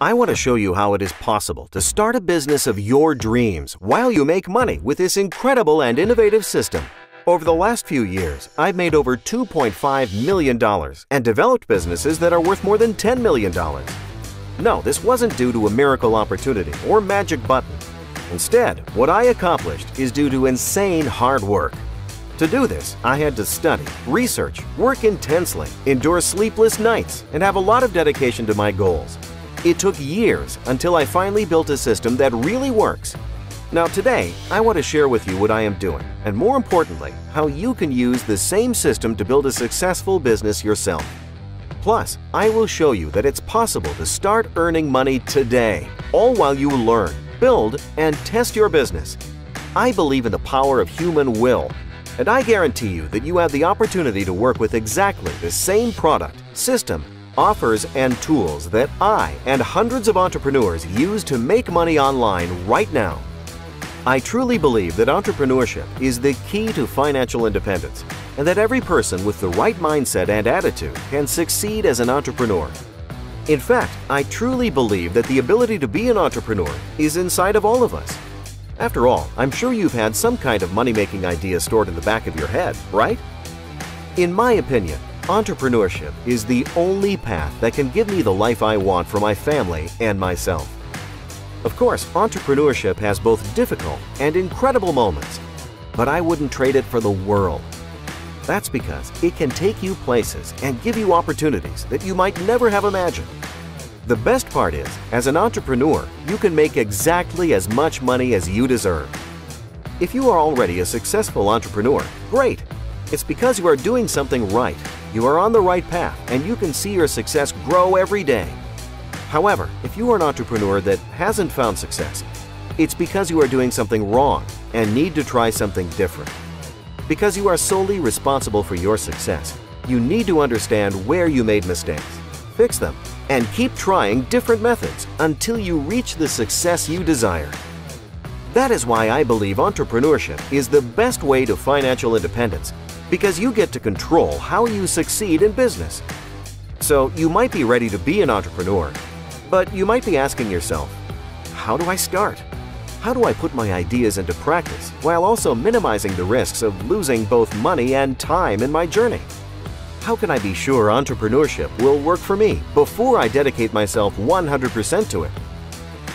I want to show you how it is possible to start a business of your dreams while you make money with this incredible and innovative system. Over the last few years, I've made over $2.5 million and developed businesses that are worth more than $10 million. No, this wasn't due to a miracle opportunity or magic button. Instead, what I accomplished is due to insane hard work. To do this, I had to study, research, work intensely, endure sleepless nights, and have a lot of dedication to my goals. It took years until I finally built a system that really works. Now today, I want to share with you what I am doing, and more importantly, how you can use the same system to build a successful business yourself. Plus, I will show you that it's possible to start earning money today, all while you learn, build, and test your business. I believe in the power of human will, and I guarantee you that you have the opportunity to work with exactly the same product, system, offers, and tools that I and hundreds of entrepreneurs use to make money online right now. I truly believe that entrepreneurship is the key to financial independence, and that every person with the right mindset and attitude can succeed as an entrepreneur. In fact, I truly believe that the ability to be an entrepreneur is inside of all of us. After all, I'm sure you've had some kind of money-making idea stored in the back of your head, right? In my opinion, entrepreneurship is the only path that can give me the life I want for my family and myself. Of course, entrepreneurship has both difficult and incredible moments, but I wouldn't trade it for the world. That's because it can take you places and give you opportunities that you might never have imagined. The best part is, as an entrepreneur, you can make exactly as much money as you deserve. If you are already a successful entrepreneur, great! It's because you are doing something right. You are on the right path, and you can see your success grow every day. However, if you are an entrepreneur that hasn't found success, it's because you are doing something wrong and need to try something different. Because you are solely responsible for your success, you need to understand where you made mistakes, fix them, and keep trying different methods until you reach the success you desire. That is why I believe entrepreneurship is the best way to financial independence, because you get to control how you succeed in business. So you might be ready to be an entrepreneur, but you might be asking yourself, how do I start? How do I put my ideas into practice while also minimizing the risks of losing both money and time in my journey? How can I be sure entrepreneurship will work for me before I dedicate myself 100% to it?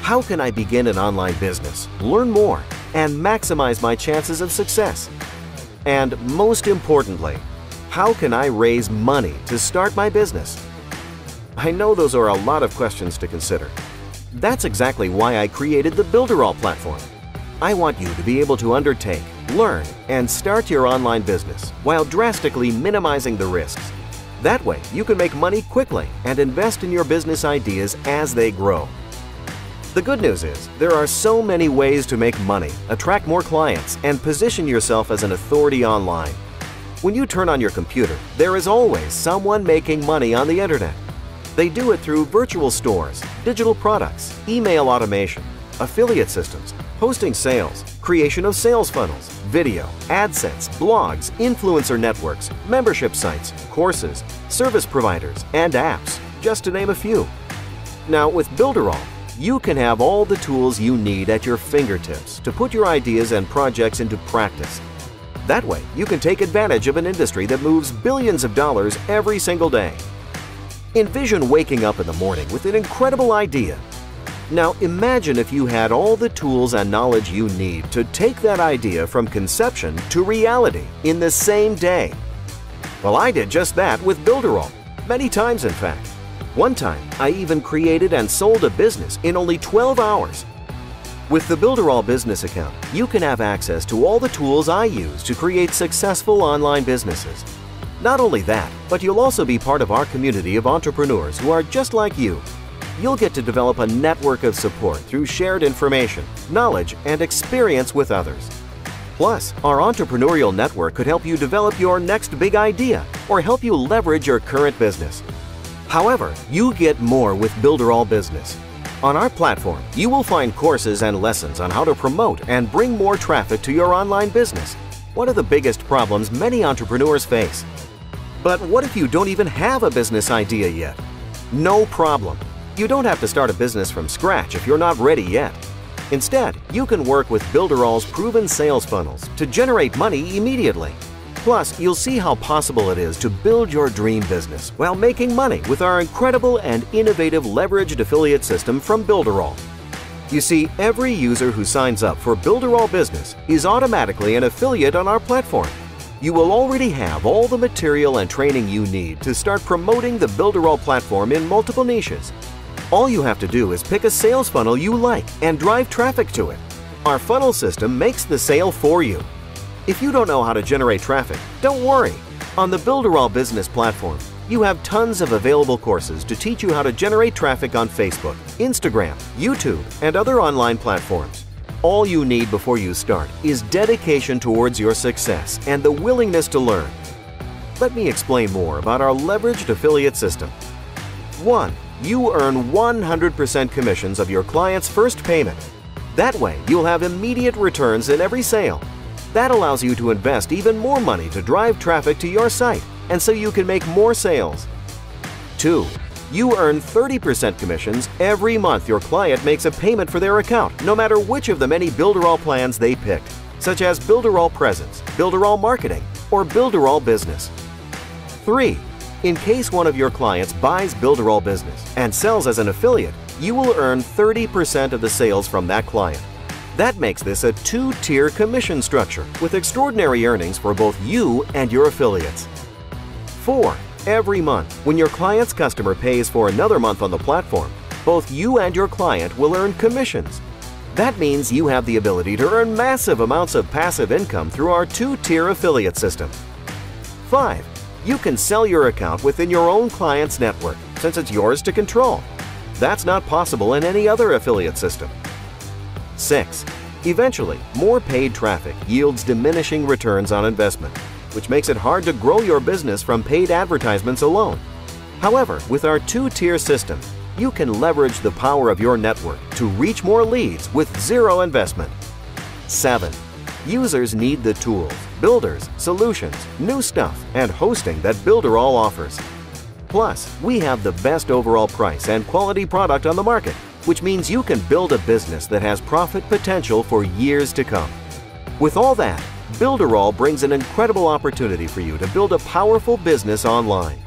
How can I begin an online business, learn more, and maximize my chances of success? And most importantly, how can I raise money to start my business? I know those are a lot of questions to consider. That's exactly why I created the Builderall platform. I want you to be able to undertake, learn, and start your online business while drastically minimizing the risks. That way, you can make money quickly and invest in your business ideas as they grow. The good news is, there are so many ways to make money, attract more clients, and position yourself as an authority online. When you turn on your computer, there is always someone making money on the internet. They do it through virtual stores, digital products, email automation, affiliate systems, hosting sales, creation of sales funnels, video, ad sets, blogs, influencer networks, membership sites, courses, service providers, and apps, just to name a few. Now with Builderall, you can have all the tools you need at your fingertips to put your ideas and projects into practice. That way, you can take advantage of an industry that moves billions of dollars every single day. Envision waking up in the morning with an incredible idea. Now imagine if you had all the tools and knowledge you need to take that idea from conception to reality in the same day. Well, I did just that with Builderall, many times in fact. One time, I even created and sold a business in only 12 hours. With the Builderall business account, you can have access to all the tools I use to create successful online businesses. Not only that, but you'll also be part of our community of entrepreneurs who are just like you. You'll get to develop a network of support through shared information, knowledge, and experience with others. Plus, our entrepreneurial network could help you develop your next big idea or help you leverage your current business. However, you get more with Builderall Business. On our platform, you will find courses and lessons on how to promote and bring more traffic to your online business, one of the biggest problems many entrepreneurs face. But what if you don't even have a business idea yet? No problem. You don't have to start a business from scratch if you're not ready yet. Instead, you can work with Builderall's proven sales funnels to generate money immediately. Plus, you'll see how possible it is to build your dream business while making money with our incredible and innovative leveraged affiliate system from Builderall. You see, every user who signs up for Builderall Business is automatically an affiliate on our platform. You will already have all the material and training you need to start promoting the Builderall platform in multiple niches. All you have to do is pick a sales funnel you like and drive traffic to it. Our funnel system makes the sale for you. If you don't know how to generate traffic, don't worry. On the Builderall Business platform, you have tons of available courses to teach you how to generate traffic on Facebook, Instagram, YouTube, and other online platforms. All you need before you start is dedication towards your success and the willingness to learn. Let me explain more about our leveraged affiliate system. 1. You earn 100% commissions of your client's first payment. That way, you'll have immediate returns in every sale. That allows you to invest even more money to drive traffic to your site, and so you can make more sales. 2. You earn 30% commissions every month your client makes a payment for their account, no matter which of the many Builderall plans they picked, such as Builderall Presence, Builderall Marketing, or Builderall Business. 3. In case one of your clients buys Builderall Business and sells as an affiliate, you will earn 30% of the sales from that client. That makes this a two-tier commission structure with extraordinary earnings for both you and your affiliates. 4. Every month, when your client's customer pays for another month on the platform, both you and your client will earn commissions. That means you have the ability to earn massive amounts of passive income through our two-tier affiliate system. 5. You can sell your account within your own client's network, since it's yours to control. That's not possible in any other affiliate system. 6. Eventually, more paid traffic yields diminishing returns on investment, which makes it hard to grow your business from paid advertisements alone. However, with our two-tier system, you can leverage the power of your network to reach more leads with zero investment. 7. Users need the tools, builders, solutions, new stuff, and hosting that Builderall offers. Plus, we have the best overall price and quality product on the market, which means you can build a business that has profit potential for years to come. With all that, Builderall brings an incredible opportunity for you to build a powerful business online.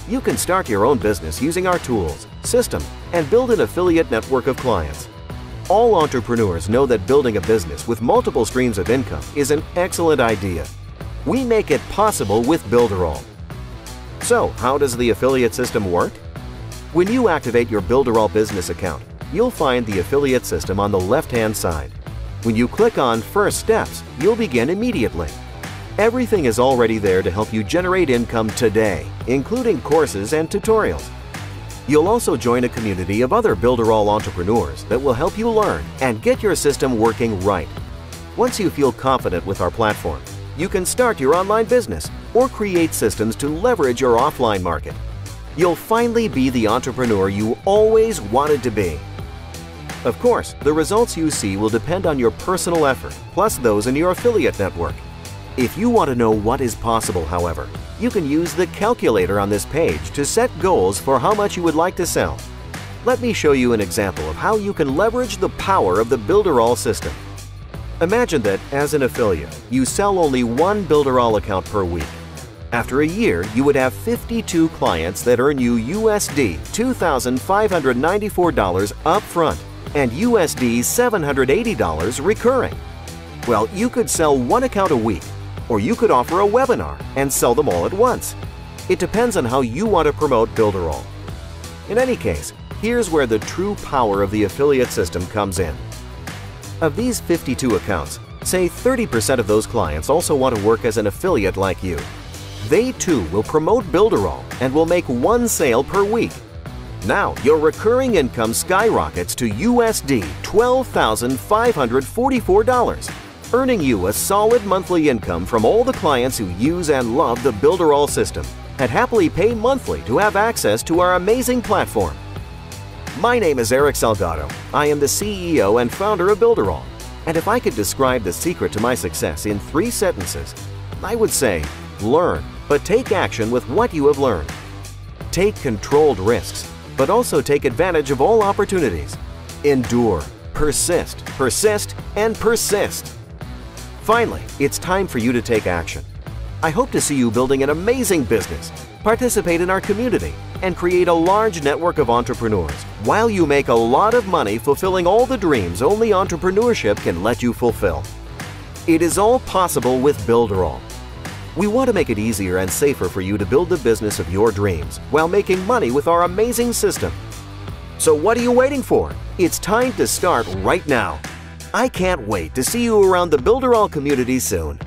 You can start your own business using our tools, system, and build an affiliate network of clients. All entrepreneurs know that building a business with multiple streams of income is an excellent idea. We make it possible with Builderall. So, how does the affiliate system work? When you activate your Builderall business account, you'll find the affiliate system on the left-hand side. When you click on First Steps, you'll begin immediately. Everything is already there to help you generate income today, including courses and tutorials. You'll also join a community of other Builderall entrepreneurs that will help you learn and get your system working right. Once you feel confident with our platform, you can start your online business or create systems to leverage your offline market. You'll finally be the entrepreneur you always wanted to be. Of course, the results you see will depend on your personal effort, plus those in your affiliate network. If you want to know what is possible, however, you can use the calculator on this page to set goals for how much you would like to sell. Let me show you an example of how you can leverage the power of the Builderall system. Imagine that, as an affiliate, you sell only one Builderall account per week. After a year, you would have 52 clients that earn you USD $2,594 upfront and USD $780 recurring. Well, you could sell one account a week, or you could offer a webinar and sell them all at once. It depends on how you want to promote Builderall. In any case, here's where the true power of the affiliate system comes in. Of these 52 accounts, say 30% of those clients also want to work as an affiliate like you. They too will promote Builderall and will make one sale per week. Now, your recurring income skyrockets to USD $12,544, earning you a solid monthly income from all the clients who use and love the Builderall system and happily pay monthly to have access to our amazing platform. My name is Eric Salgado. I am the CEO and founder of Builderall. And if I could describe the secret to my success in 3 sentences, I would say, learn, but take action with what you have learned. Take controlled risks. but also take advantage of all opportunities. Endure, persist, persist, and persist. Finally, it's time for you to take action. I hope to see you building an amazing business, participate in our community, and create a large network of entrepreneurs while you make a lot of money fulfilling all the dreams only entrepreneurship can let you fulfill. It is all possible with Builderall. We want to make it easier and safer for you to build the business of your dreams while making money with our amazing system. So what are you waiting for? It's time to start right now. I can't wait to see you around the Builderall community soon.